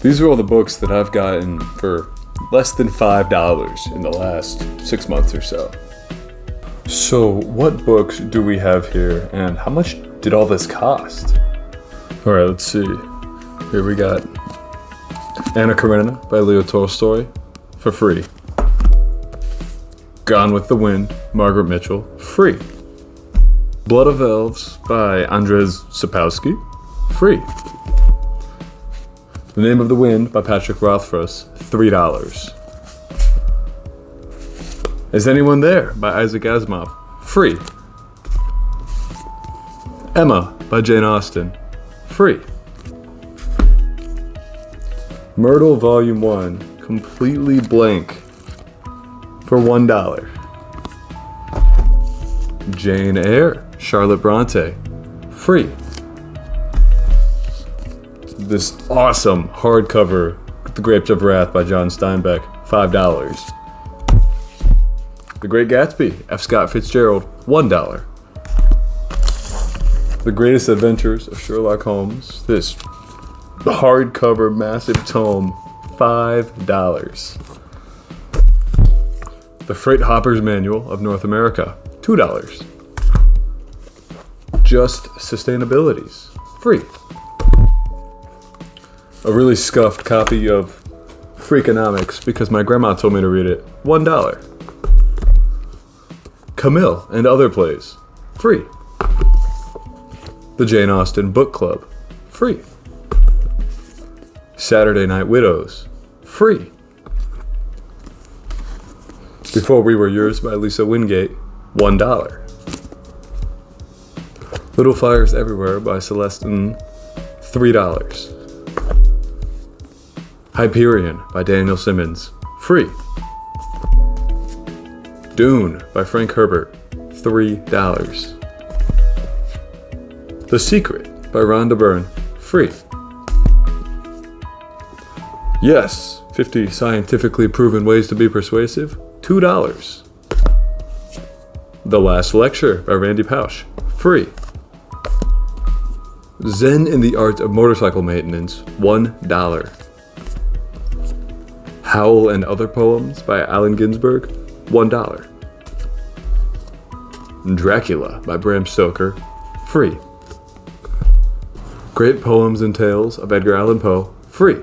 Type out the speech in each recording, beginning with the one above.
These are all the books that I've gotten for less than $5 in the last 6 months or so. So what books do we have here, and how much did all this cost? All right, let's see. Here we got Anna Karenina by Leo Tolstoy for free. Gone with the Wind, Margaret Mitchell, free. Blood of Elves by Andrzej Sapkowski, free. The Name of the Wind by Patrick Rothfuss, $3. Is Anyone There by Isaac Asimov, free. Emma by Jane Austen, free. Myrtle Volume 1, completely blank, for $1. Jane Eyre, Charlotte Bronte, free. This awesome hardcover, The Grapes of Wrath by John Steinbeck, $5. The Great Gatsby, F. Scott Fitzgerald, $1. The Greatest Adventures of Sherlock Holmes, this hardcover massive tome, $5. The Freight Hopper's Manual of North America, $2. Just Sustainabilities, free. A really scuffed copy of Freakonomics because my grandma told me to read it, $1. Camille and Other Plays, free. The Jane Austen Book Club, free. Saturday Night Widows, free. Before We Were Yours by Lisa Wingate, $1. Little Fires Everywhere by Celestine, $3. Hyperion by Daniel Simmons, free. Dune by Frank Herbert, $3. The Secret by Rhonda Byrne, free. Yes, 50 Scientifically Proven Ways to Be Persuasive, $2. The Last Lecture by Randy Pausch, free. Zen in the Art of Motorcycle Maintenance, $1. Howl and Other Poems by Allen Ginsberg, $1. Dracula by Bram Stoker, free. Great Poems and Tales of Edgar Allan Poe, free.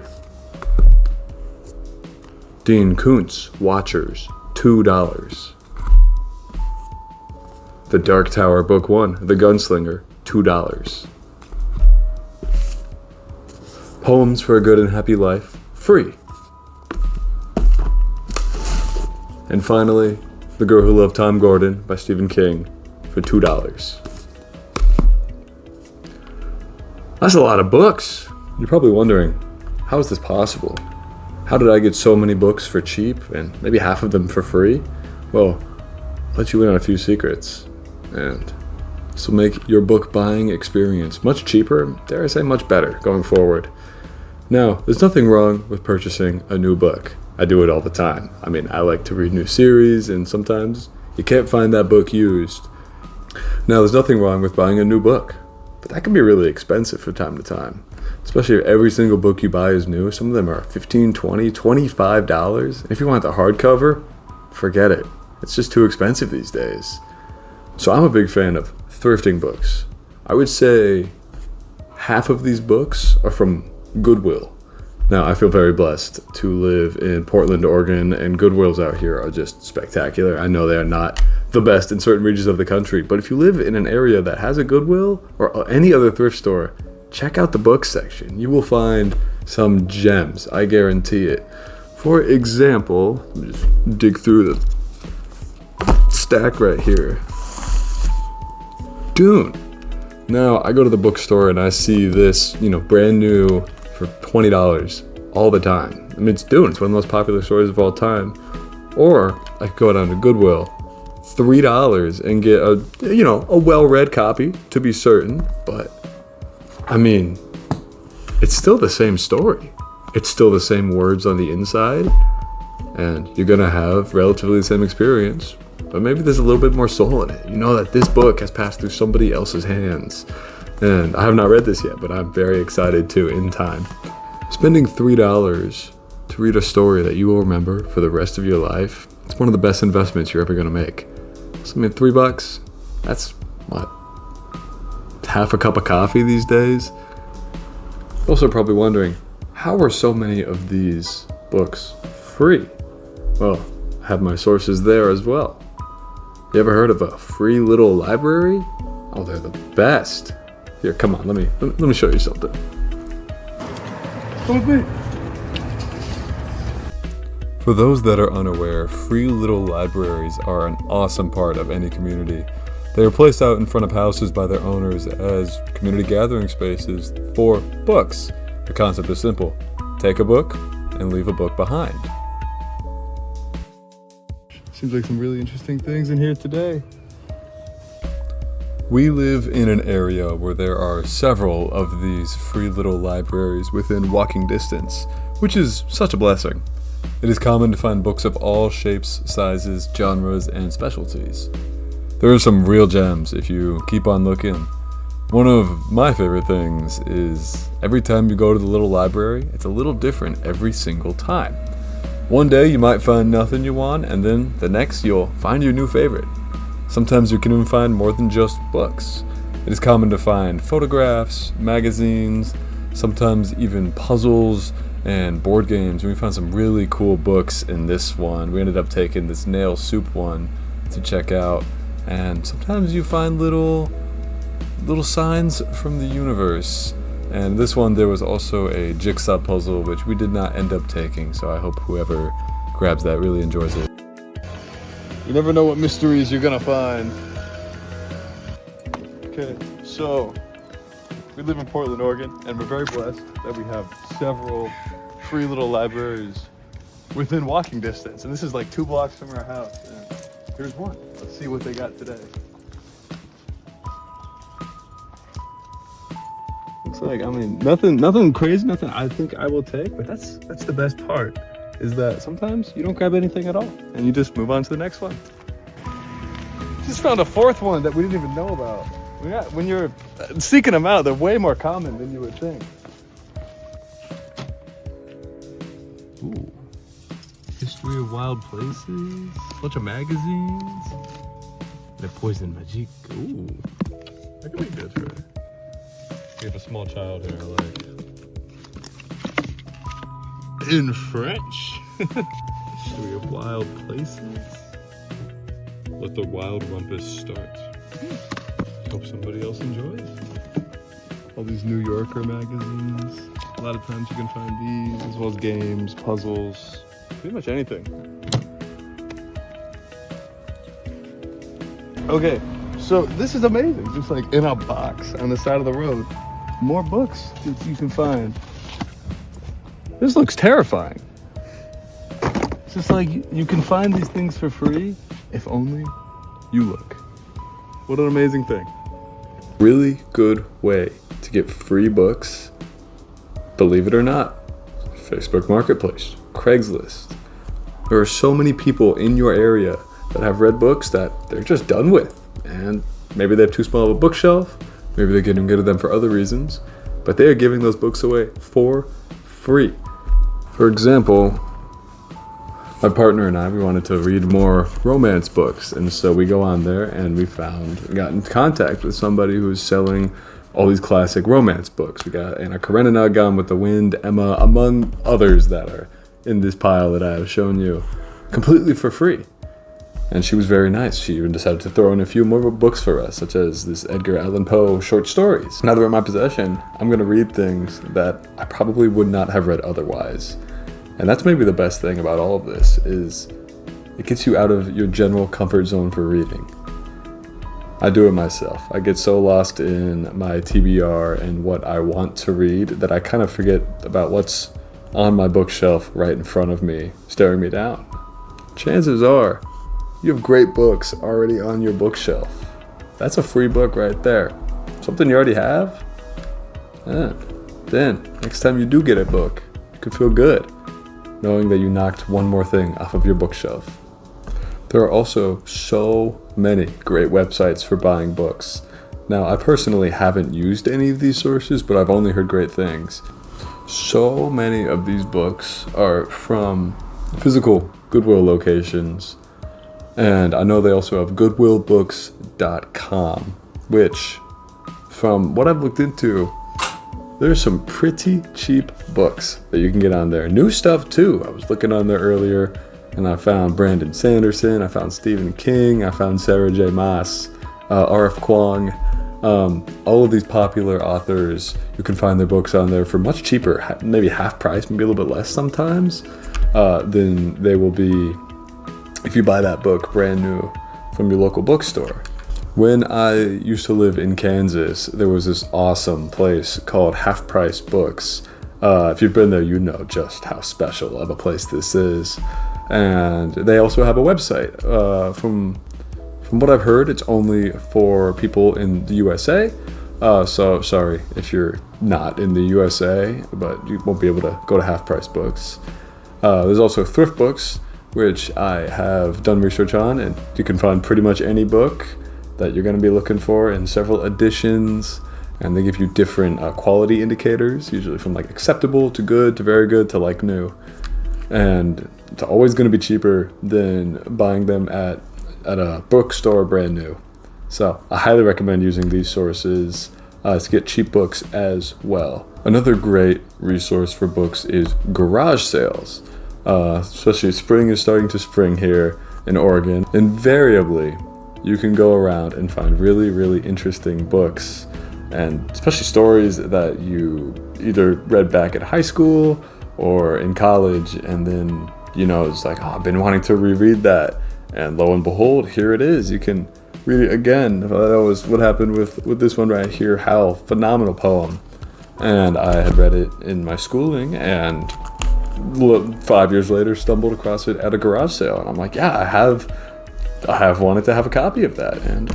Dean Koontz, Watchers, $2. The Dark Tower Book 1, The Gunslinger, $2. Poems for a Good and Happy Life, free. And finally, The Girl Who Loved Tom Gordon by Stephen King for $2. That's a lot of books. You're probably wondering, how is this possible? How did I get so many books for cheap and maybe half of them for free? Well, I'll let you in on a few secrets. And this will make your book buying experience much cheaper, dare I say much better, going forward. Now, there's nothing wrong with purchasing a new book. I do it all the time. I mean, I like to read new series, and sometimes you can't find that book used. Now, there's nothing wrong with buying a new book, but that can be really expensive from time to time. Especially if every single book you buy is new. Some of them are $15, $20, $25. And if you want the hardcover, forget it. It's just too expensive these days. So I'm a big fan of thrifting books. I would say half of these books are from Goodwill. Now, I feel very blessed to live in Portland, Oregon, and Goodwills out here are just spectacular. I know they are not the best in certain regions of the country, but if you live in an area that has a Goodwill or any other thrift store, check out the book section. You will find some gems, I guarantee it. For example, let me just dig through the stack right here. Dune. Now, I go to the bookstore and I see this, brand new for $20 all the time. I mean, it's Dune. It's one of the most popular stories of all time. Or I could go down to Goodwill, $3 and get a well-read copy, to be certain. But, I mean, it's still the same story. It's still the same words on the inside. And you're going to have relatively the same experience. But maybe there's a little bit more soul in it. You know that this book has passed through somebody else's hands. And I have not read this yet, but I'm very excited to in time. Spending $3 to read a story that you will remember for the rest of your life, it's one of the best investments you're ever going to make. So, I mean, $3, that's what? Half a cup of coffee these days? Also probably wondering, how are so many of these books free? Well, I have my sources there as well. You ever heard of a free little library? Oh, they're the best. Here, come on, let me show you something. Come with me. For those that are unaware, free little libraries are an awesome part of any community. They are placed out in front of houses by their owners as community gathering spaces for books. The concept is simple. Take a book and leave a book behind. Seems like some really interesting things in here today. We live in an area where there are several of these free little libraries within walking distance, which is such a blessing. It is common to find books of all shapes, sizes, genres, and specialties. There are some real gems if you keep on looking. One of my favorite things is every time you go to the little library, it's a little different every single time. One day you might find nothing you want, and then the next you'll find your new favorite. Sometimes you can even find more than just books. It is common to find photographs, magazines, sometimes even puzzles and board games. We found some really cool books in this one. We ended up taking this nail soup one to check out. And sometimes you find little signs from the universe. And this one, there was also a jigsaw puzzle, which we did not end up taking. So I hope whoever grabs that really enjoys it. You never know what mysteries you're gonna find. Okay, so we live in Portland, Oregon, and we're very blessed that we have several free little libraries within walking distance. And this is like 2 blocks from our house. And here's one. Let's see what they got today. Looks like, I mean, nothing crazy, nothing I think I will take, but that's the best part, is that sometimes you don't grab anything at all, and you just move on to the next one. Just found a 4th one that we didn't even know about. When you're seeking them out, they're way more common than you would think. Ooh. History of Wild Places, bunch of magazines. The Poison Magique. Ooh, that could be good for her. We have a small child here, like in French. History of Wild Places. Let the wild rumpus start. Hope somebody else enjoys. All these New Yorker magazines. A lot of times you can find these, as well as games, puzzles, pretty much anything. Okay, so this is amazing. Just like in a box on the side of the road. More books that you can find. This looks terrifying. It's just like you can find these things for free if only you look. What an amazing thing. Really good way to get free books, believe it or not. Facebook Marketplace, Craigslist. There are so many people in your area that have read books that they're just done with. And maybe they have too small of a bookshelf, maybe they're getting rid of them for other reasons, but they are giving those books away for free. For example, my partner and I, we wanted to read more romance books, and so we go on there and we got in contact with somebody who was selling all these classic romance books. We got Anna Karenina, Gone with the Wind, Emma, among others that are in this pile that I have shown you, completely for free. And she was very nice. She even decided to throw in a few more books for us, such as this Edgar Allan Poe short stories. Now they're in my possession, I'm gonna read things that I probably would not have read otherwise. And that's maybe the best thing about all of this, is it gets you out of your general comfort zone for reading. I do it myself. I get so lost in my TBR and what I want to read that I kind of forget about what's on my bookshelf right in front of me, staring me down. Chances are, you have great books already on your bookshelf. That's a free book right there. Something you already have? Then, next time you do get a book, you can feel good, knowing that you knocked one more thing off of your bookshelf. There are also so many great websites for buying books. Now, I personally haven't used any of these sources, but I've only heard great things. So many of these books are from physical Goodwill locations, and I know they also have goodwillbooks.com, which, from what I've looked into, there's some pretty cheap books that you can get on there. New stuff too. I was looking on there earlier and I found Brandon Sanderson, I found Stephen King, I found Sarah J. Maas, R.F. Kuang. All of these popular authors, you can find their books on there for much cheaper, maybe half price, maybe a little bit less sometimes, than they will be if you buy that book brand new from your local bookstore. When I used to live in Kansas, there was this awesome place called Half Price Books. If you've been there, you know just how special of a place this is. And they also have a website. From what I've heard, it's only for people in the USA. So sorry if you're not in the USA, but you won't be able to go to Half Price Books. There's also Thrift Books, which I have done research on, and you can find pretty much any book that you're going to be looking for in several editions, and they give you different quality indicators, usually from like acceptable to good to very good to like new, and it's always going to be cheaper than buying them at a bookstore brand new. So I highly recommend using these sources to get cheap books as well. Another great resource for books is garage sales, especially spring is starting to spring here in Oregon. Invariably, you can go around and find really, really interesting books, and especially stories that you either read back at high school or in college, and then, it's like, I've been wanting to reread that, and lo and behold, here it is. You can read it again. That was what happened with this one right here, Howl, phenomenal poem. And I had read it in my schooling, and 5 years later stumbled across it at a garage sale, and I'm like, yeah, I have wanted to have a copy of that, and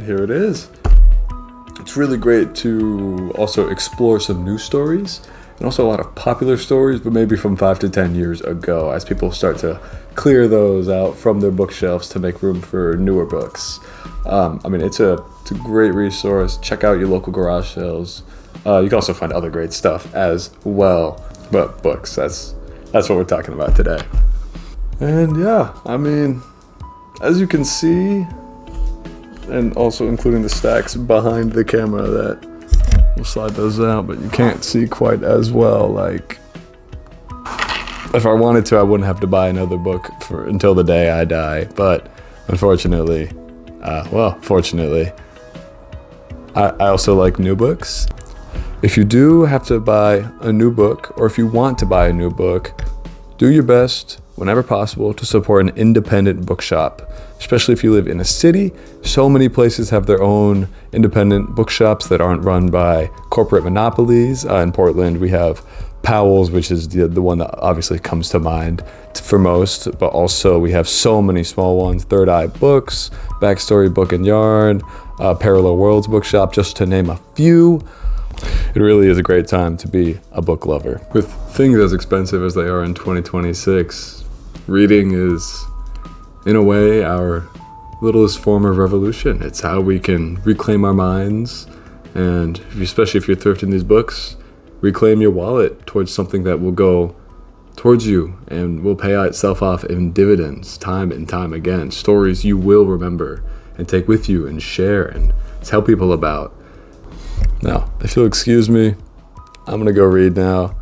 here it is. It's really great to also explore some new stories, and also a lot of popular stories, but maybe from 5 to 10 years ago, as people start to clear those out from their bookshelves to make room for newer books. It's a great resource. Check out your local garage sales. You can also find other great stuff as well, but books, that's what we're talking about today. And yeah, as you can see, and also including the stacks behind the camera, that we'll slide those out, but you can't see quite as well. Like, if I wanted to, I wouldn't have to buy another book until the day I die. But unfortunately, fortunately, I also like new books. If you do have to buy a new book, or if you want to buy a new book, do your best whenever possible to support an independent bookshop, especially if you live in a city. So many places have their own independent bookshops that aren't run by corporate monopolies. In Portland, we have Powell's, which is the one that obviously comes to mind for most, but also we have so many small ones: Third Eye Books, Backstory Book and Yarn, Parallel Worlds Bookshop, just to name a few. It really is a great time to be a book lover. With things as expensive as they are in 2026, reading is, in a way, our littlest form of revolution. It's how we can reclaim our minds, and especially if you're thrifting these books, reclaim your wallet towards something that will go towards you and will pay itself off in dividends time and time again. Stories you will remember and take with you and share and tell people about. Now, if you'll excuse me, I'm gonna go read now.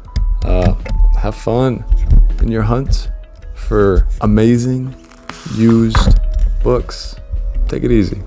Have fun in your hunt for amazing used books. Take it easy.